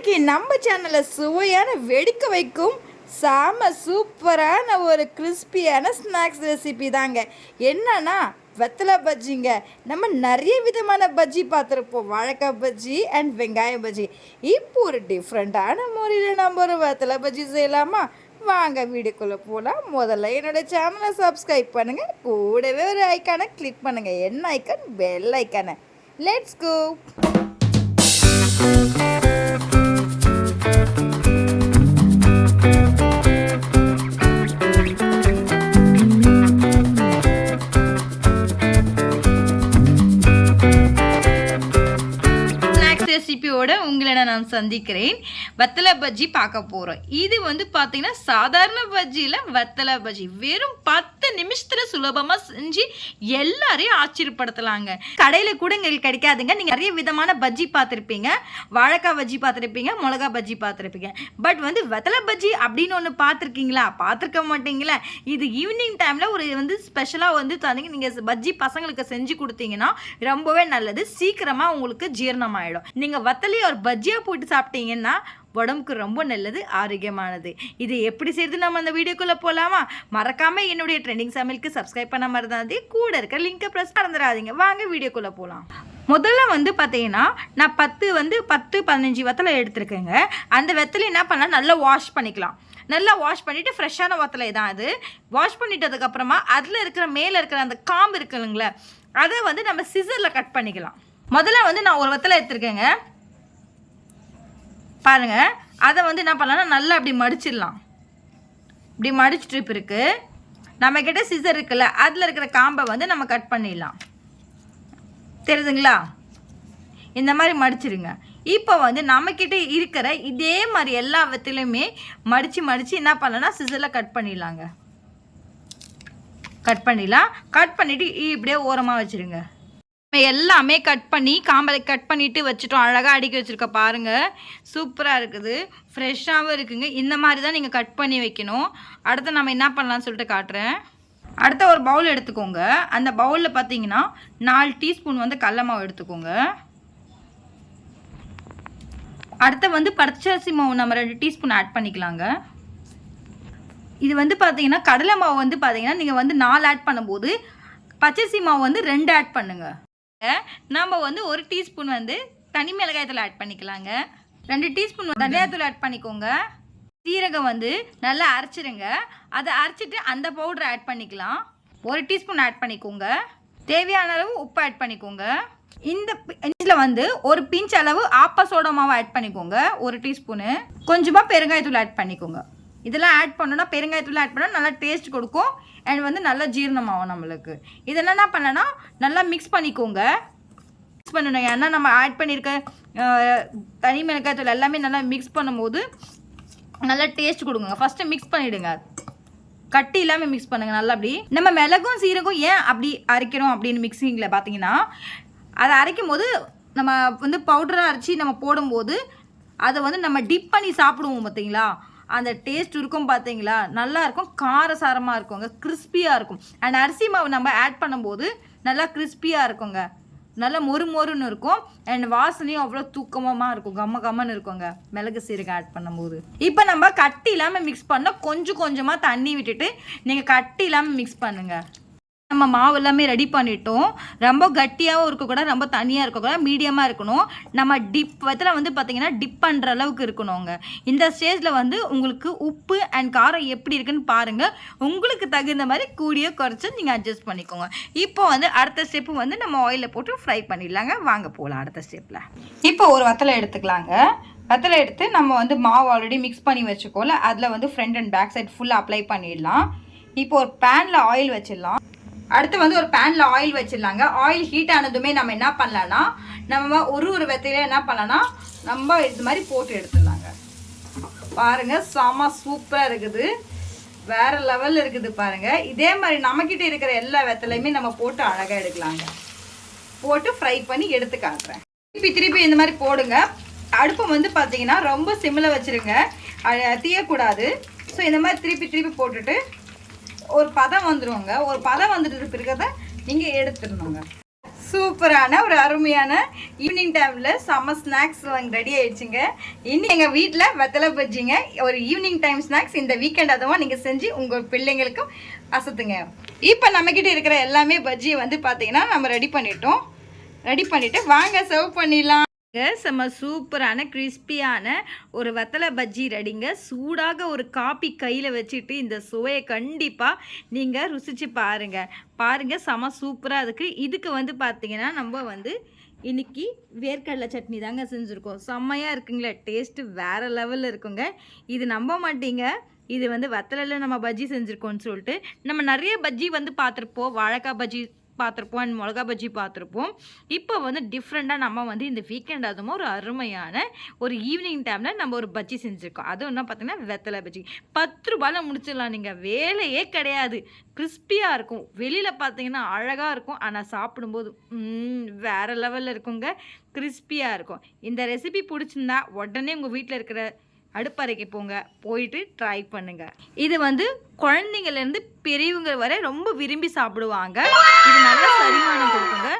இன்னைக்கு நம்ம சேனலில் சுவையான வெடிக்க வைக்கும் சாம சூப்பரான ஒரு கிறிஸ்பியான ஸ்நாக்ஸ் ரெசிபி தாங்க. என்னன்னா வெத்தலை பஜ்ஜிங்க. நம்ம நிறைய விதமான பஜ்ஜி பார்த்துருப்போம், வாழைக்காய் பஜ்ஜி அண்ட் வெங்காய பஜ்ஜி. இப்போ ஒரு டிஃப்ரெண்ட்டான முறையில் நம்ம ஒரு வெத்தலை பஜ்ஜி செய்யலாமா? வாங்க வீடியோக்குள்ளே போகலாம். முதல்ல என்னோடய சேனலை சப்ஸ்கிரைப் பண்ணுங்கள், கூடவே ஒரு ஐக்கானை கிளிக் பண்ணுங்கள். என்ன ஐக்கான்? பெல் ஐக்கானை. Let's go. ரெசிபியோட உங்களை நான் சந்திக்கிறேன். வத்தலை பஜ்ஜி பார்க்க போகிறோம். இது பார்த்தீங்கன்னா சாதாரண பஜ்ஜியில் வத்தலை பஜ்ஜி வெறும் 10 நிமிஷத்தில் சுலபமாக செஞ்சு எல்லாரையும் ஆச்சரியப்படுத்தலாங்க. கடையில் கூட எங்களுக்கு கிடைக்காதுங்க. நீங்கள் நிறைய விதமான பஜ்ஜி பார்த்துருப்பீங்க, வாழைக்காய் பஜ்ஜி பார்த்துருப்பீங்க, மிளகா பஜ்ஜி பார்த்துருப்பீங்க. பட் வத்தலை பஜ்ஜி அப்படின்னு ஒன்று பார்த்துருக்கீங்களா? பார்த்துருக்க மாட்டீங்களா? இது ஈவினிங் டைமில் ஒரு ஸ்பெஷலாக தந்தீங்க. நீங்கள் பஜ்ஜி பசங்களுக்கு செஞ்சு கொடுத்தீங்கன்னா ரொம்பவே நல்லது. சீக்கிரமாக உங்களுக்கு ஜீரணமாயிடும். நீங்கள் வத்தலையை ஒரு பஜ்ஜியாக போட்டு சாப்பிட்டீங்கன்னா உடம்புக்கு ரொம்ப நல்லது, ஆரோக்கியமானது. இது எப்படி செய்யுது நம்ம அந்த வீடியோக்குள்ளே போகலாமா? மறக்காமல் என்னுடைய ட்ரெண்டிங் சமையலுக்கு சப்ஸ்கிரைப் பண்ண மறந்தாதே, கூட இருக்க லிங்கை ப்ரெஸ் மறந்துடாதீங்க. வாங்க வீடியோக்குள்ளே போகலாம். முதல்ல பார்த்தீங்கன்னா நான் 10-15 வத்தலை எடுத்துருக்கேங்க. அந்த வெத்தலை என்ன பண்ணலாம், நல்லா வாஷ் பண்ணிக்கலாம். நல்லா வாஷ் பண்ணிவிட்டு ஃப்ரெஷ்ஷான வத்தலை தான் அது. வாஷ் பண்ணிட்டதுக்கப்புறமா அதில் இருக்கிற மேலே இருக்கிற அந்த காம்பு இருக்குதுங்களே, அதை நம்ம சிசரில் கட் பண்ணிக்கலாம். முதல்ல நான் ஒரு வத்தலை எடுத்துருக்கேங்க பாருங்க. அதை என்ன பண்ணலாம்னா நல்லா அப்படி மடிச்சிடலாம். இப்படி மடிச்சுட்டு இப்போ இருக்குது நம்மக்கிட்ட சிசர் இருக்குல்ல, அதில் இருக்கிற காம்பை நம்ம கட் பண்ணிடலாம். தெரியுதுங்களா? இந்த மாதிரி மடிச்சிடுங்க. இப்போ நம்மக்கிட்ட இருக்கிற இதே மாதிரி எல்லா வத்திலையுமே மடித்து என்ன பண்ணலாம்னா சிசரில் கட் பண்ணிடலாங்க. கட் பண்ணிடலாம். கட் பண்ணிவிட்டு இப்படியே ஓரமாக வச்சுருங்க. எல்லாமே கட் பண்ணி காம்பலை கட் பண்ணிவிட்டு வச்சுட்டோம். அழகாக அடுக்கி வச்சுருக்க பாருங்கள், சூப்பராக இருக்குது, ஃப்ரெஷ்ஷாகவும் இருக்குங்க. இந்த மாதிரி தான் நீங்கள் கட் பண்ணி வைக்கணும். அடுத்து நம்ம என்ன பண்ணலான்னு சொல்லிட்டு காட்டுறேன். அடுத்த ஒரு பவுல் எடுத்துக்கோங்க. அந்த பவுலில் பார்த்தீங்கன்னா 4 டீஸ்பூன் கடலை மாவு எடுத்துக்கோங்க. அடுத்து பச்சரிசி மாவு நம்ம 2 டீஸ்பூன் ஆட் பண்ணிக்கலாங்க. இது பார்த்தீங்கன்னா கடலை மாவு பார்த்தீங்கன்னா நீங்கள் 4 ஆட் பண்ணும்போது பச்சரிசி மாவு 2 ஆட் பண்ணுங்கள். நம்ம 1 டீஸ்பூன் தனி மிளகாய்த்தூள் ஆட் பண்ணிக்கலாங்க. 2 டீஸ்பூன் தனியாத்தூள் ஆட் பண்ணிக்கோங்க. சீரகம் நல்லா அரைச்சிடுங்க. அதை அரைச்சிட்டு அந்த பவுடரை ஆட் பண்ணிக்கலாம். 1 டீஸ்பூன் ஆட் பண்ணிக்கோங்க. தேவையான அளவு உப்பு ஆட் பண்ணிக்கோங்க. இந்த இதில் ஒரு பிஞ்ச் அளவு ஆப்ப சோடா மாவு ஆட் பண்ணிக்கோங்க, 1 டீஸ்பூனு. கொஞ்சமாக பெருங்காயத்தூள் ஆட் பண்ணிக்கோங்க. இதெல்லாம் ஆட் பண்ணோன்னா பெருங்காயத்தூள் ஆட் பண்ணால் நல்லா டேஸ்ட் கொடுக்கும் அண்ட் நல்லா ஜீரணமாகும் நம்மளுக்கு. இதெல்லாம் என்ன பண்ணனா நல்லா மிக்ஸ் பண்ணிக்கோங்க. மிக்ஸ் பண்ணணும். ஏன்னா நம்ம ஆட் பண்ணியிருக்க தனி மிளகாய்த்தூள் எல்லாமே நல்லா மிக்ஸ் பண்ணும்போது நல்லா டேஸ்ட் கொடுங்க. ஃபஸ்ட்டு மிக்ஸ் பண்ணிவிடுங்க, கட்டி இல்லாமல் மிக்ஸ் பண்ணுங்கள் நல்லா. அப்படி நம்ம மிளகும் சீரகம் ஏன் அப்படி அரைக்கிறோம் அப்படின்னு மிக்சிங்கில் பார்த்தீங்கன்னா, அதை அரைக்கும் போது நம்ம பவுடராக அரைச்சி நம்ம போடும்போது அதை நம்ம டிப் பண்ணி சாப்பிடுவோம் பார்த்தீங்களா, அந்த டேஸ்ட் இருக்கும் பார்த்தீங்களா, நல்லா இருக்கும், காரசாரமாக இருக்குங்க, கிறிஸ்பியாக இருக்கும். அண்ட் அரிசி மாவு நம்ம ஆட் பண்ணும்போது நல்லா கிறிஸ்பியாக இருக்குங்க, நல்லா மொறுன்னு இருக்கும். அண்ட் வாசனையும் அவ்வளோ தூக்கமாக இருக்கும், கம்மன்னு இருக்குங்க மிளகு சீரகம் ஆட் பண்ணும்போது. இப்போ நம்ம கட்டி இல்லாமல் மிக்ஸ் பண்ணால் கொஞ்சமாக தண்ணி விட்டுட்டு நீங்கள் கட்டி இல்லாமல் மிக்ஸ் பண்ணுங்கள். நம்ம மாவு எல்லாமே ரெடி பண்ணிட்டோம். ரொம்ப கட்டியாகவும் இருக்கக்கூடாது, ரொம்ப தனியாக இருக்கக்கூடாது, மீடியமாக இருக்கணும். நம்ம வத்தலை பார்த்திங்கன்னா டிப் பண்ணுற அளவுக்கு இருக்கணுங்க. இந்த ஸ்டேஜில் உங்களுக்கு உப்பு அண்ட் காரம் எப்படி இருக்குன்னு பாருங்கள். உங்களுக்கு தகுந்த மாதிரி கூடிய குறைச்சி நீங்கள் அட்ஜஸ்ட் பண்ணிக்கோங்க. இப்போ அடுத்த ஸ்டெப்பு நம்ம ஆயிலில் போட்டு ஃப்ரை பண்ணிடலாங்க. வாங்க போகலாம் அடுத்த ஸ்டெப்பில். இப்போ ஒரு வத்தலை எடுத்துக்கலாங்க. வத்தலை எடுத்து நம்ம மாவு ஆல்ரெடி மிக்ஸ் பண்ணி வச்சுக்கோல, அதில் ஃப்ரண்ட் அண்ட் பேக் சைட் ஃபுல்லாக அப்ளை பண்ணிடலாம். இப்போ ஒரு பேனில் ஆயில் வச்சிடலாம். அடுத்து ஒரு பேனில் ஆயில் வச்சிடலாங்க. ஆயில் ஹீட் ஆனதுமே நம்ம என்ன பண்ணலான்னா, நம்ம ஒரு வெத்தையில என்ன பண்ணலான்னா நம்ம இது மாதிரி போட்டு எடுத்துடலாங்க. பாருங்கள், செம சூப்பராக இருக்குது, வேறு லெவலில் இருக்குது பாருங்கள். இதே மாதிரி நம்மக்கிட்ட இருக்கிற எல்லா வெத்தலையுமே நம்ம போட்டு அழகாக எடுக்கலாங்க. போட்டு ஃப்ரை பண்ணி எடுத்து காட்டுறேன். திருப்பி இந்த மாதிரி போடுங்க. அடுப்பு பார்த்தீங்கன்னா ரொம்ப சிம்மில் வச்சுருங்க, தீயக்கூடாது. ஸோ இந்த மாதிரி திருப்பி போட்டுட்டு ஒரு பதம் வந்துடுவோங்க. ஒரு பதம் வந்துட்டு பிறகு நீங்கள் எடுத்துடணுங்க. சூப்பரான ஒரு அருமையான ஈவினிங் டைமில் செம்ம ஸ்நாக்ஸ் ரெடி ஆயிடுச்சுங்க. இன்னும் எங்கள் வீட்டில் வெத்தலை பஜ்ஜிங்க ஒரு ஈவினிங் டைம் ஸ்நாக்ஸ் இந்த வீக்கெண்ட் அதுவும் நீங்கள் செஞ்சு உங்கள் பிள்ளைங்களுக்கும் அசத்துங்க. இப்போ நம்மக்கிட்ட இருக்கிற எல்லாமே பஜ்ஜியை வந்து பார்த்தீங்கன்னா நம்ம ரெடி பண்ணிவிட்டு வாங்க சர்வ் பண்ணிடலாம். செம்ம சூப்பரான கிறிஸ்பியான ஒரு வத்தலை பஜ்ஜி ரெடிங்க. சூடாக ஒரு காப்பி கையில் வச்சுட்டு இந்த சுவையை கண்டிப்பாக நீங்கள் ருசித்து பாருங்கள் செம்ம சூப்பராக இருக்குது. இதுக்கு வந்து பார்த்திங்கன்னா நம்ம வந்து இன்றைக்கி வேர்க்கடலை சட்னி தாங்க செஞ்சுருக்கோம். செம்மையாக இருக்குங்களே, டேஸ்ட்டு வேறு லெவலில் இருக்குங்க. இது நம்ப மாட்டீங்க, இது வந்து வத்தலையில் நம்ம பஜ்ஜி செஞ்சுருக்கோன்னு சொல்லிட்டு. நம்ம நிறைய பஜ்ஜி வந்து பார்த்துருப்போம், வாழைக்காய் பஜ்ஜி பார்த்துருப்போம் அண்ட் மிளகா பஜ்ஜி பார்த்துருப்போம். இப்போ வந்து டிஃப்ரெண்ட்டாக நம்ம வந்து இந்த வீக்கெண்ட் அதுவும் ஒரு அருமையான ஒரு ஈவினிங் டைமில் நம்ம ஒரு பஜ்ஜி செஞ்சுருக்கோம். அதுவும் என்ன பார்த்தீங்கன்னா வெத்தலை பஜ்ஜி. 10 ரூபாயில் முடிச்சிடலாம், நீங்கள் வேலையே கிடையாது. கிறிஸ்பியாக இருக்கும், வெளியில் பார்த்தீங்கன்னா அழகாக இருக்கும், ஆனால் சாப்பிடும்போது வேறு லெவலில் இருக்குங்க, கிறிஸ்பியாக இருக்கும். இந்த ரெசிபி பிடிச்சிருந்தா உடனே உங்கள் வீட்டில் இருக்கிற அடுப்பறைக்கு போயிட்டு ட்ரை பண்ணுங்கள். இது வந்து குழந்தைங்கள்லேருந்து பெரியவங்க வரை ரொம்ப விரும்பி சாப்பிடுவாங்க. இது நல்லா செரிமானம் கொடுக்குங்க.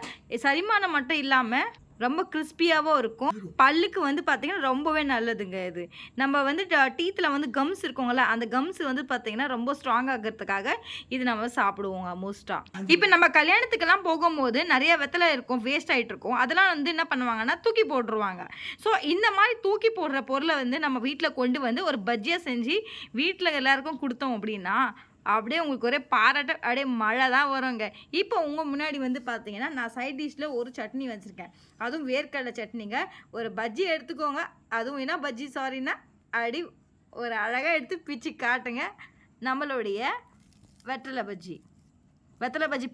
செரிமானம் மட்டும் இல்லாமல் ரொம்ப கிறிஸ்பியாகவும் இருக்கும். பல்லுக்கு வந்து பார்த்திங்கன்னா ரொம்பவே நல்லதுங்க. இது நம்ம வந்து டீத்தில் வந்து கம்ஸ் இருக்குங்கள, அந்த கம்ஸ் வந்து பார்த்திங்கன்னா ரொம்ப ஸ்ட்ராங் ஆகிறதுக்காக இது நம்ம சாப்பிடுவோங்க மோஸ்ட்டாக. இப்போ நம்ம கல்யாணத்துக்கெல்லாம் போகும்போது நிறைய வெத்தலை இருக்கும், வேஸ்ட் ஆகிட்டு இருக்கும். அதெல்லாம் வந்து என்ன பண்ணுவாங்கன்னா தூக்கி போட்டுருவாங்க. ஸோ இந்த மாதிரி தூக்கி போடுற பொருளை வந்து நம்ம வீட்டில் கொண்டு வந்து ஒரு பஜ்ஜியாக செஞ்சு வீட்டில் எல்லாருக்கும் கொடுத்தோம் அப்படின்னா அப்படியே உங்களுக்கு ஒரே பாராட்ட அப்படியே மழை தான் வருங்க. இப்போ உங்கள் முன்னாடி வந்து பார்த்தீங்கன்னா நான் சைட் டிஷ்ஷில் ஒரு சட்னி வச்சுருக்கேன், அதுவும் வேர்க்கடலை சட்னிங்க. ஒரு பஜ்ஜி எடுத்துக்கோங்க, அதுவும் என்ன பஜ்ஜி சாரின்னா அப்படி ஒரு அழகாக எடுத்து பிச்சு காட்டுங்க. நம்மளுடைய வெத்தலை பஜ்ஜி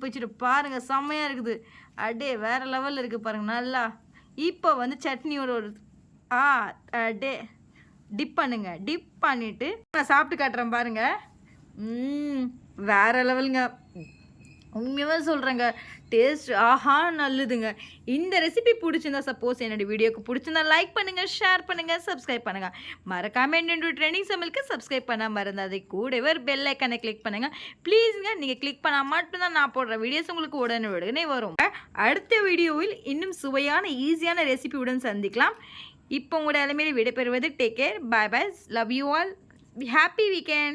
பிச்சுட்டு பாருங்கள், செம்மையாக இருக்குது, அப்படியே வேறு லெவலில் இருக்குது பாருங்கள் நல்லா. இப்போ வந்து சட்னியோட ஒரு அப்படியே டிப் பண்ணிவிட்டு நான் சாப்பிட்டு காட்டுறேன் பாருங்கள். வேறு லெவலுங்க, உண்மையாக சொல்கிறேங்க, டேஸ்ட் ஆஹா நல்லதுங்க. இந்த ரெசிபி பிடிச்சிருந்தா, சப்போஸ் என்னோடய வீடியோக்கு பிடிச்சிருந்தா லைக் பண்ணுங்கள், ஷேர் பண்ணுங்கள், சப்ஸ்கிரைப் பண்ணுங்கள். மறக்காமல் என்னோட ட்ரெண்டிங் சமையலுக்கு சப்ஸ்கிரைப் பண்ணாமல் இருந்தால் அதை கூடவே ஒரு பெல் ஐக்கானை கிளிக் பண்ணுங்கள் ப்ளீஸுங்க. நீங்கள் கிளிக் பண்ணால் மட்டும்தான் நான் போடுற வீடியோஸ் உங்களுக்கு உடனே வரும். அடுத்த வீடியோவில் இன்னும் சுவையான ஈஸியான ரெசிபியுடன் சந்திக்கலாம். இப்போ உங்களோட எல்லாமே விடைபெறுவது take care, bye bye, love you all, happy weekend.